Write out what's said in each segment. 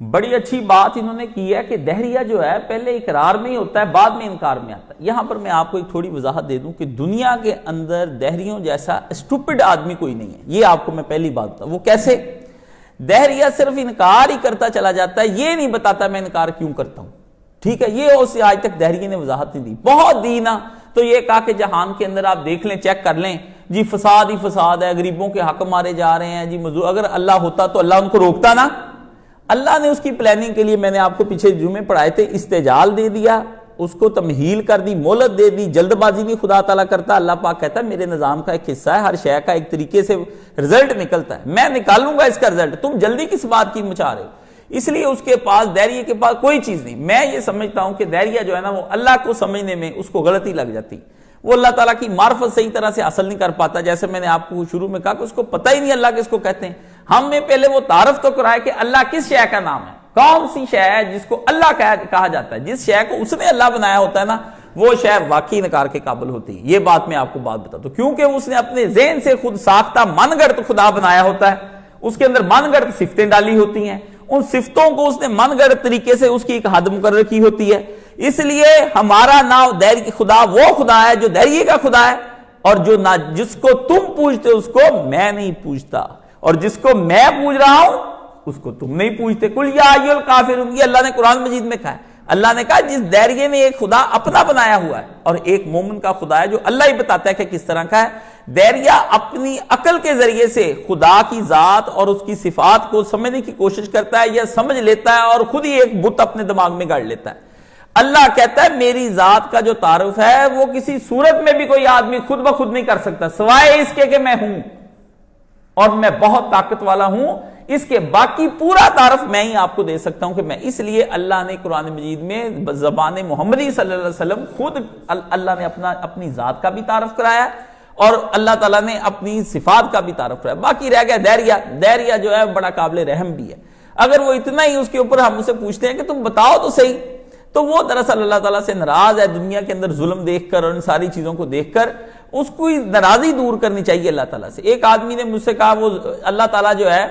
بڑی اچھی بات انہوں نے کی ہے کہ دہریہ جو ہے پہلے اقرار میں ہی ہوتا ہے، بعد میں انکار میں آتا ہے۔ یہاں پر میں آپ کو ایک تھوڑی وضاحت دے دوں کہ دنیا کے اندر دہریوں جیسا اسٹوپڈ آدمی کوئی نہیں ہے، یہ آپ کو میں پہلی بات بتاؤں۔ وہ کیسے؟ دہریہ صرف انکار ہی کرتا چلا جاتا ہے، یہ نہیں بتاتا میں انکار کیوں کرتا ہوں، ٹھیک ہے؟ یہ اسے آج تک دہریے نے وضاحت نہیں دی، بہت دی نا، تو یہ کہا کہ جہان کے اندر آپ دیکھ لیں، چیک کر لیں جی، فساد ہی فساد ہے، غریبوں کے حق مارے جا رہے ہیں جی، اگر اللہ ہوتا تو اللہ ان کو روکتا نا۔ اللہ نے اس کی پلاننگ کے لیے، میں نے آپ کو پیچھے جمعے پڑھائے تھے، استعجال دے دیا، اس کو تمہیل کر دی، مہلت دے دی، جلد بازی نہیں خدا تعالیٰ کرتا۔ اللہ پاک کہتا ہے میرے نظام کا ایک حصہ ہے، ہر شے کا ایک طریقے سے رزلٹ نکلتا ہے، میں نکالوں گا اس کا رزلٹ، تم جلدی کس بات کی مچا رہے ہو؟ اس لیے اس کے پاس، دہریے کے پاس کوئی چیز نہیں۔ میں یہ سمجھتا ہوں کہ دہریہ جو ہے نا وہ اللہ کو سمجھنے میں اس کو غلطی لگ جاتی، وہ اللہ تعالیٰ کی معرفت صحیح طرح سے حاصل نہیں کر پاتا۔ جیسے میں نے آپ کو شروع میں کہا کہ اس کو پتہ ہی نہیں اللہ کس کو کہتے ہیں۔ ہم نے پہلے وہ تعارف تو کرایا کہ اللہ کس شے کا نام ہے، کون سی شے ہے جس کو اللہ کہا جاتا ہے، جس شے کو اس نے اللہ بنایا ہوتا ہے نا، وہ شے واقعی انکار کے قابل ہوتی ہے۔ یہ بات میں آپ کو بتا دوں، کیونکہ اس نے اپنے ذہن سے خود ساختہ من گڑت خدا بنایا ہوتا ہے، اس کے اندر من گڑت صفتیں ڈالی ہوتی ہیں، ان صفتوں کو اس نے من گڑت طریقے سے اس کی ایک حد مقرر کی ہوتی ہے۔ اس لیے ہمارا نام دہریہ خدا وہ خدا ہے جو دہریے کا خدا ہے، اور جس کو تم پوجتے اس کو میں نہیں پوجتا، اور جس کو میں پوج رہا ہوں اس کو تم نہیں پوجتے۔ قل یا ایھا الکافرون، یہ اللہ نے قرآن مجید میں کہا ہے۔ اللہ نے کہا جس دہریے نے ایک خدا اپنا بنایا ہوا ہے، اور ایک مومن کا خدا ہے جو اللہ ہی بتاتا ہے کہ کس طرح کا ہے۔ دہریہ اپنی عقل کے ذریعے سے خدا کی ذات اور اس کی صفات کو سمجھنے کی کوشش کرتا ہے، یا سمجھ لیتا ہے اور خود ہی ایک بت اپنے دماغ میں گاڑ لیتا ہے۔ اللہ کہتا ہے میری ذات کا جو تعارف ہے وہ کسی صورت میں بھی کوئی آدمی خود بخود نہیں کر سکتا، سوائے اس کے کہ میں ہوں اور میں بہت طاقت والا ہوں، اس کے باقی پورا تعارف میں ہی آپ کو دے سکتا ہوں کہ میں۔ اس لیے اللہ نے قرآن مجید میں زبان محمدی صلی اللہ علیہ وسلم خود اللہ نے اپنی ذات کا بھی تعارف کرایا، اور اللہ تعالیٰ نے اپنی صفات کا بھی تعارف کرایا۔ باقی رہ گیا دہریہ۔ دہریہ جو ہے بڑا قابل رحم بھی ہے، اگر وہ اتنا ہی اس کے اوپر ہم اسے پوچھتے ہیں کہ تم بتاؤ تو صحیح، تو وہ دراصل اللہ تعالیٰ سے ناراض ہے، دنیا کے اندر ظلم دیکھ کر اور ان ساری چیزوں کو دیکھ کر اس کو ناراضی دور کرنی چاہیے اللہ تعالیٰ سے۔ ایک آدمی نے مجھ سے کہا وہ اللہ تعالیٰ جو ہے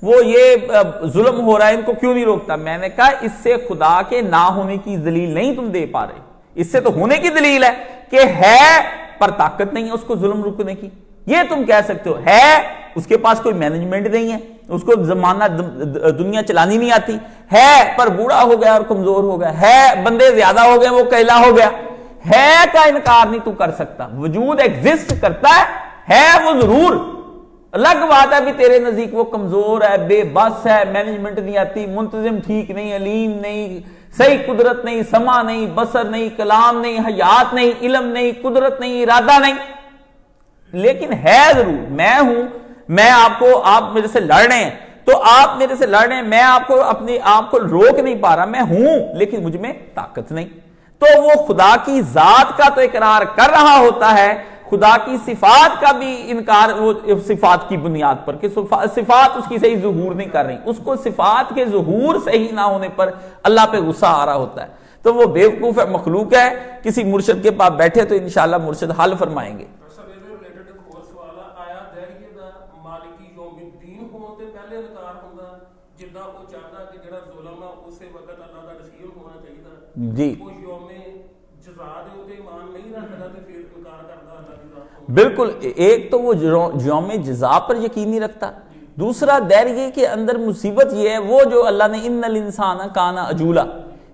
وہ یہ ظلم ہو رہا ہے ان کو کیوں نہیں روکتا؟ میں نے کہا اس سے خدا کے نہ ہونے کی دلیل نہیں تم دے پا رہے، اس سے تو ہونے کی دلیل ہے کہ ہے پر طاقت نہیں ہے اس کو ظلم روکنے کی۔ یہ تم کہہ سکتے ہو، ہے اس کے پاس کوئی مینجمنٹ نہیں ہے، اس کو زمانہ دنیا چلانی نہیں آتی، ہے پر بوڑھا ہو گیا اور کمزور ہو گیا، ہے بندے زیادہ ہو گئے وہ کیلا ہو گیا، ہے کا انکار نہیں تو کر سکتا۔ وجود ایگزسٹ کرتا ہے وہ ضرور، الگ بات ہے بھی تیرے نزدیک وہ کمزور ہے، بے بس ہے، مینجمنٹ نہیں آتی، منتظم ٹھیک نہیں، علیم نہیں، صحیح قدرت نہیں، سمع نہیں، بصر نہیں، کلام نہیں، حیات نہیں، علم نہیں، قدرت نہیں، ارادہ نہیں، لیکن ہے ضرور۔ میں ہوں، میں آپ میرے سے لڑ رہے ہیں تو آپ میرے سے لڑ رہے ہیں، میں آپ کو اپنی آپ کو روک نہیں پا رہا، میں ہوں لیکن مجھ میں طاقت نہیں۔ تو وہ خدا کی ذات کا تو اقرار کر رہا ہوتا ہے، خدا کی صفات کا بھی انکار، وہ صفات کی بنیاد پر کہ صفات اس کی صحیح ظہور نہیں کر رہی، اس کو صفات کے ظہور صحیح نہ ہونے پر اللہ پہ غصہ آ رہا ہوتا ہے۔ تو وہ بیوقوف ہے، مخلوق ہے، کسی مرشد کے پاس بیٹھے تو انشاءاللہ مرشد حل فرمائیں گے۔ جی بالکل، ایک تو وہ یوم جزا پر یقین نہیں رکھتا، دوسرا دہریے کے اندر مصیبت یہ ہے وہ جو اللہ نے ان الانسان کان عجولا،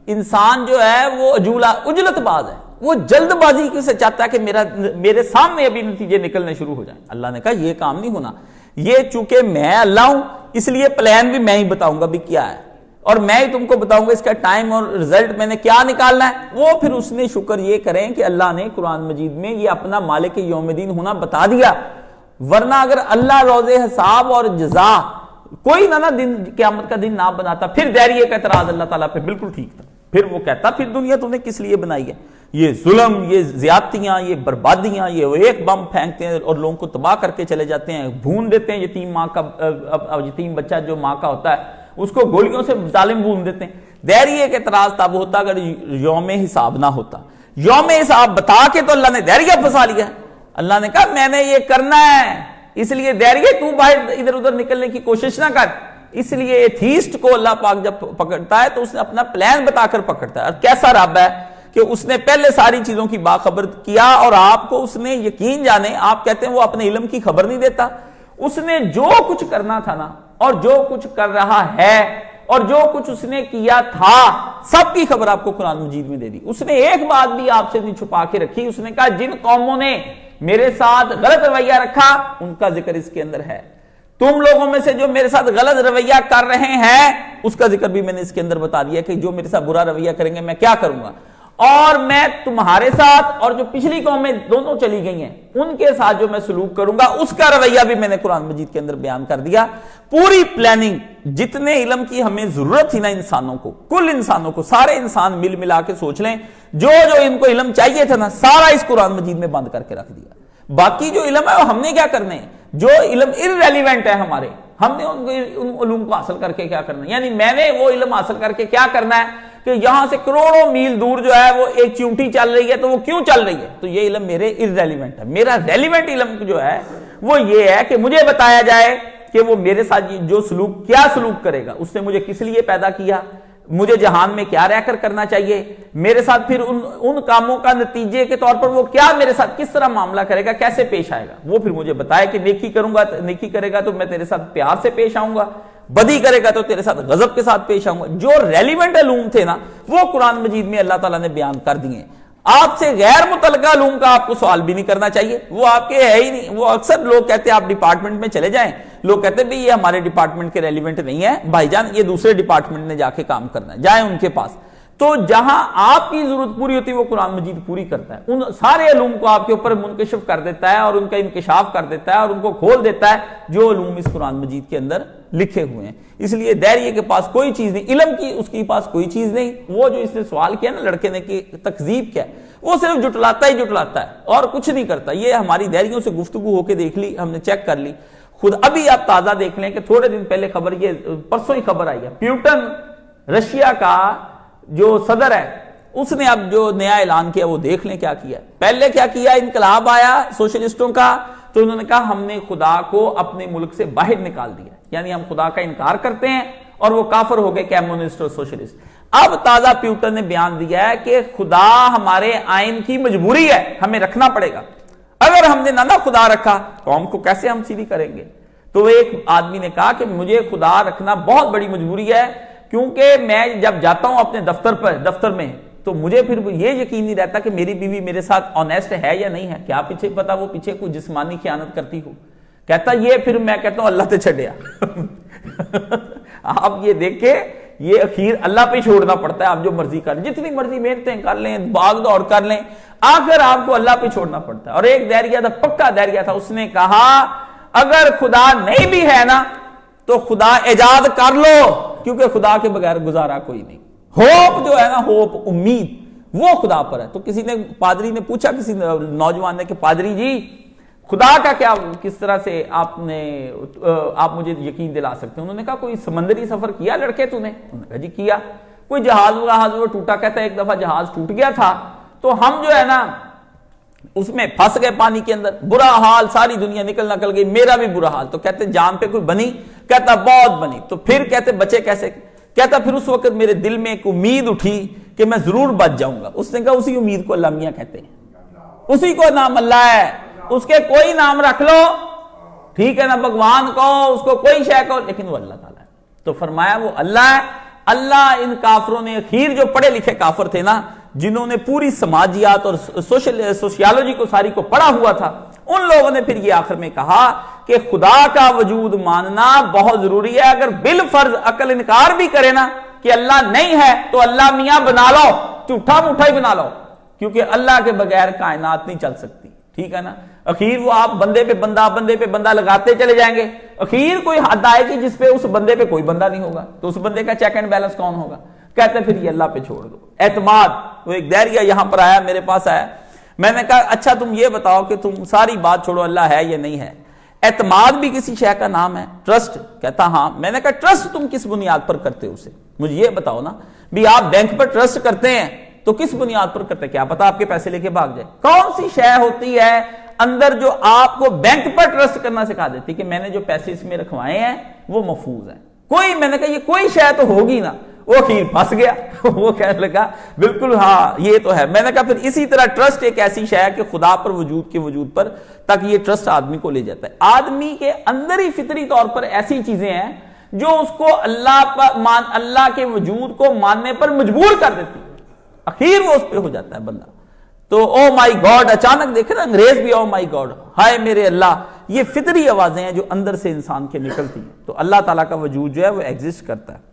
انسان جو ہے وہ عجولا، عجلت باز ہے، وہ جلد بازی سے چاہتا ہے کہ میرے سامنے ابھی نتیجے نکلنے شروع ہو جائیں۔ اللہ نے کہا یہ کام نہیں ہونا، یہ چونکہ میں اللہ ہوں اس لیے پلان بھی میں ہی بتاؤں گا بھی کیا ہے، اور میں ہی تم کو بتاؤں گا اس کا ٹائم اور رزلٹ میں نے کیا نکالنا ہے۔ وہ پھر اس نے شکر یہ کریں کہ اللہ نے قرآن مجید میں یہ اپنا مالک یوم دین ہونا بتا دیا، ورنہ اگر اللہ روز حساب اور جزا کوئی نہ دن قیامت کا دن نہ بناتا، پھر دہریے کا اعتراض اللہ تعالیٰ پہ بالکل ٹھیک تھا، پھر وہ کہتا پھر دنیا تم نے کس لیے بنائی ہے، یہ ظلم، یہ زیادتیاں، یہ بربادیاں، یہ ایک بم پھینکتے ہیں اور لوگوں کو تباہ کر کے چلے جاتے ہیں، بھون دیتے ہیں یتیم ماں کا، یتیم بچہ جو ماں کا ہوتا ہے اس کو گولیوں سے ظالم بھون دیتے ہیں۔ دہریے کے اعتراض تب ہوتا اگر یوم حساب نہ ہوتا، یوم حساب بتا کے تو اللہ نے دہریہ پھنسا لیا۔ اللہ نے کہا میں نے یہ کرنا ہے، اس لیے دہریے تو باہر ادھر ادھر نکلنے کی کوشش نہ کر، اس لیے ایتھیسٹ کو اللہ پاک جب پکڑتا ہے تو اس نے اپنا پلان بتا کر پکڑتا ہے. اور کیسا رب ہے کہ اس نے پہلے ساری چیزوں کی باخبر کیا اور آپ کو اس نے یقین جانے. آپ کہتے ہیں وہ اپنے علم کی خبر نہیں دیتا, اس نے جو کچھ کرنا تھا نا اور جو کچھ کر رہا ہے اور جو کچھ اس نے کیا تھا سب کی خبر آپ کو قرآن مجید میں دے دی. اس نے ایک بات بھی آپ سے نہیں چھپا کے رکھی. اس نے کہا جن قوموں نے میرے ساتھ غلط رویہ رکھا ان کا ذکر اس کے اندر ہے. تم لوگوں میں سے جو میرے ساتھ غلط رویہ کر رہے ہیں اس کا ذکر بھی میں نے اس کے اندر بتا دیا کہ جو میرے ساتھ برا رویہ کریں گے میں کیا کروں گا. اور میں تمہارے ساتھ اور جو پچھلی قومیں دونوں چلی گئی ہیں ان کے ساتھ جو میں سلوک کروں گا اس کا رویہ بھی میں نے قرآن مجید کے اندر بیان کر دیا. پوری پلاننگ جتنے علم کی ہمیں ضرورت تھی نا انسانوں کو, کل انسانوں کو, سارے انسان مل ملا کے سوچ لیں جو جو ان کو علم چاہیے تھا نا سارا اس قرآن مجید میں بند کر کے رکھ دیا. باقی جو علم ہے وہ ہم نے کیا کرنے ہیں, جو علم irrelevant ہے ہمارے, ہم نے ان علوم کو حاصل کر کے کیا کرنا ہے. یعنی میں نے وہ علم حاصل کر کے کیا کرنا ہے کہ یہاں سے کروڑوں میل دور جو ہے وہ ایک چیونٹی چل رہی ہے تو وہ کیوں چل رہی ہے, تو یہ علم میرے irrelevant ہے. میرا ریلیونٹ علم جو ہے وہ یہ ہے کہ مجھے بتایا جائے کہ وہ میرے ساتھ جو سلوک کیا سلوک کرے گا, اس نے مجھے کس لیے پیدا کیا, مجھے جہان میں کیا رہ کر کرنا چاہیے, میرے ساتھ پھر ان کاموں کا نتیجے کے طور پر وہ کیا میرے ساتھ کس طرح معاملہ کرے گا, کیسے پیش آئے گا. وہ پھر مجھے بتائے کہ نیکی کروں گا, نیکی کرے گا تو میں تیرے ساتھ پیار سے پیش آؤں گا, بدی کرے گا تو تیرے ساتھ غضب کے ساتھ پیش آؤں گا. جو ریلیونٹ علوم تھے نا وہ قرآن مجید میں اللہ تعالیٰ نے بیان کر دیے. آپ سے غیر متعلقہ علوم کا آپ کو سوال بھی نہیں کرنا چاہیے, وہ آپ کے ہے ہی نہیں. وہ اکثر لوگ کہتے ہیں آپ ڈپارٹمنٹ میں چلے جائیں, لوگ کہتے ہیں یہ ہمارے ڈپارٹمنٹ کے ریلیونٹ نہیں ہے بھائی جان, یہ دوسرے ڈپارٹمنٹ نے جا کے کام کرنا ہے, جائیں ان کے پاس. تو جہاں آپ کی ضرورت پوری ہوتی ہے وہ قرآن مجید پوری کرتا ہے. ان سارے علوم کو آپ کے اوپر منکشف کر دیتا ہے اور ان کا انکشاف کر دیتا ہے اور ان کو کھول دیتا ہے جو علوم اس قرآن مجید کے اندر لکھے ہوئے ہیں. اس لیے دہریے کے پاس کوئی چیز نہیں, علم کی اس کے پاس کوئی چیز نہیں. وہ جو اس نے سوال کیا نا لڑکے نے کہ تکذیب کیا, وہ صرف جٹلاتا ہی جٹلاتا ہے اور کچھ نہیں کرتا. یہ ہماری دہریوں سے گفتگو ہو کے دیکھ لی, ہم نے چیک کر لی. خود ابھی آپ تازہ دیکھ لیں کہ تھوڑے دن پہلے خبر, یہ پرسوں ہی خبر آئی ہے, پیوٹن رشیا کا جو صدر ہے اس نے اب جو نیا اعلان کیا وہ دیکھ لیں کیا کیا. پہلے کیا کیا, انقلاب آیا سوشلسٹوں کا تو انہوں نے کہا ہم نے خدا کو اپنے ملک سے باہر نکال دیا, یعنی ہم خدا کا انکار کرتے ہیں اور وہ کافر ہو گئے کمیونسٹ اور سوشلسٹ. اب تازہ پیوٹن نے بیان دیا ہے کہ خدا ہمارے آئین کی مجبوری ہے, ہمیں رکھنا پڑے گا. اگر ہم نے نہ خدا رکھا قوم کو کیسے ہم سیدھی کریں گے. تو ایک آدمی نے کہا کہ مجھے خدا رکھنا بہت بڑی مجبوری ہے, کیونکہ میں جب جاتا ہوں اپنے دفتر میں تو مجھے پھر یہ یقین نہیں رہتا کہ میری بیوی میرے ساتھ آنیسٹ ہے یا نہیں ہے. کیا پیچھے پتا وہ پیچھے کوئی جسمانی خیانت کرتی ہو. کہتا یہ پھر میں کہتا ہوں اللہ تے چھڑیا. آپ یہ دیکھیں, یہ اخیر اللہ پہ چھوڑنا پڑتا ہے. آپ جو مرضی کر لیں, جتنی مرضی محنتیں کر لیں, بھاگ دوڑ کر لیں, آخر آپ کو اللہ پہ چھوڑنا پڑتا ہے. اور ایک دہریہ تھا, پکا دہریہ تھا, اس نے کہا اگر خدا نہیں بھی ہے نا تو خدا ایجاد کر لو, کیونکہ خدا کے بغیر گزارا کوئی نہیں. ہوپ جو ہے نا, ہوپ امید, وہ خدا پر ہے. تو کسی نے, پادری نے پوچھا کسی نوجوان نے کہ پادری جی خدا کا کیا, کس طرح سے آپ مجھے یقین دلا سکتے ہیں. انہوں نے کہا کوئی سمندری سفر کیا لڑکے تو نے؟ انہوں نے کہا جی کیا. کوئی جہاز وہ ٹوٹا, کہتا ہے ایک دفعہ جہاز ٹوٹ گیا تھا تو ہم جو ہے نا اس میں پھنس گئے پانی کے اندر, برا حال, ساری دنیا نکل گئی, میرا بھی برا حال. تو کہتے جان پہ کوئی بنی؟ کہتا بہت بنی. تو پھر کہتے بچے کیسے؟ کہتا پھر اس وقت میرے دل میں ایک امید اٹھی کہ میں ضرور بچ جاؤں گا. اس نے کہا اسی امید کو اللہ میاں کہتے ہیں, اسی کو نام اللہ ہے. اس کے کوئی نام رکھ لو, ٹھیک ہے نا, بھگوان کو, اس کو کوئی شے کو, لیکن وہ اللہ تعالیٰ ہے. تو فرمایا وہ اللہ ہے. اللہ ان کافروں نے, اخیر جو پڑھے لکھے کافر تھے نا, جنہوں نے پوری سماجیات اور سوشیالوجی کو ساری کو پڑھا ہوا تھا, ان لوگوں نے پھر یہ آخر میں کہا کہ خدا کا وجود ماننا بہت ضروری ہے. اگر بالفرض عقل انکار بھی کرے نا کہ اللہ نہیں ہے تو اللہ میاں بنا لو, جھوٹا موٹا ہی بنا لو, کیونکہ اللہ کے بغیر کائنات نہیں چل سکتی. ٹھیک ہے نا. اخیر وہ آپ بندے پہ بندہ لگاتے چلے جائیں گے, اخیر کوئی حد آئے گی جس پہ اس بندے پہ کوئی بندہ نہیں ہوگا, تو اس بندے کا چیک اینڈ بیلنس کون ہوگا؟ کہتے پھر یہ اللہ پہ چھوڑ دو. اعتماد. وہ ایک دہریہ یہاں پر آیا, میرے پاس آیا, میں نے کہا اچھا تم یہ بتاؤ کہ تم ساری بات چھوڑو, اللہ ہے یا نہیں ہے. اعتماد بھی کسی شے کا نام ہے, ٹرسٹ. کہتا ہاں. میں نے کہا ٹرسٹ تم کس بنیاد پر کرتے ہو اسے مجھے یہ بتاؤ نا. بھی آپ بینک پر ٹرسٹ کرتے ہیں تو کس بنیاد پر کرتے ہیں؟ کیا پتا آپ کے پیسے لے کے بھاگ جائے. کون سی شے ہوتی ہے اندر جو آپ کو بینک پر ٹرسٹ کرنا سکھا دیتی کہ میں نے جو پیسے اس میں رکھوائے ہیں وہ محفوظ ہیں؟ کوئی، میں نے کہا یہ کوئی شے تو ہوگی نا، وہ اخیر پھنس گیا وہ کہنے لگا بالکل ہاں یہ تو ہے۔ میں نے کہا پھر اسی طرح ٹرسٹ ایک ایسی شے ہے کہ خدا پر وجود کے وجود پر تک یہ ٹرسٹ آدمی کو لے جاتا ہے۔ آدمی کے اندر ہی فطری طور پر ایسی چیزیں ہیں جو اس کو اللہ کے وجود کو ماننے پر مجبور کر دیتی، اخیر وہ اس پہ ہو جاتا ہے بندہ۔ تو او مائی گاڈ، اچانک دیکھیں نا انگریز بھی او مائی گاڈ، ہائے میرے اللہ، یہ فطری آوازیں ہیں جو اندر سے انسان کے نکلتی ہیں۔ تو اللہ تعالیٰ کا وجود جو ہے وہ ایگزسٹ کرتا ہے۔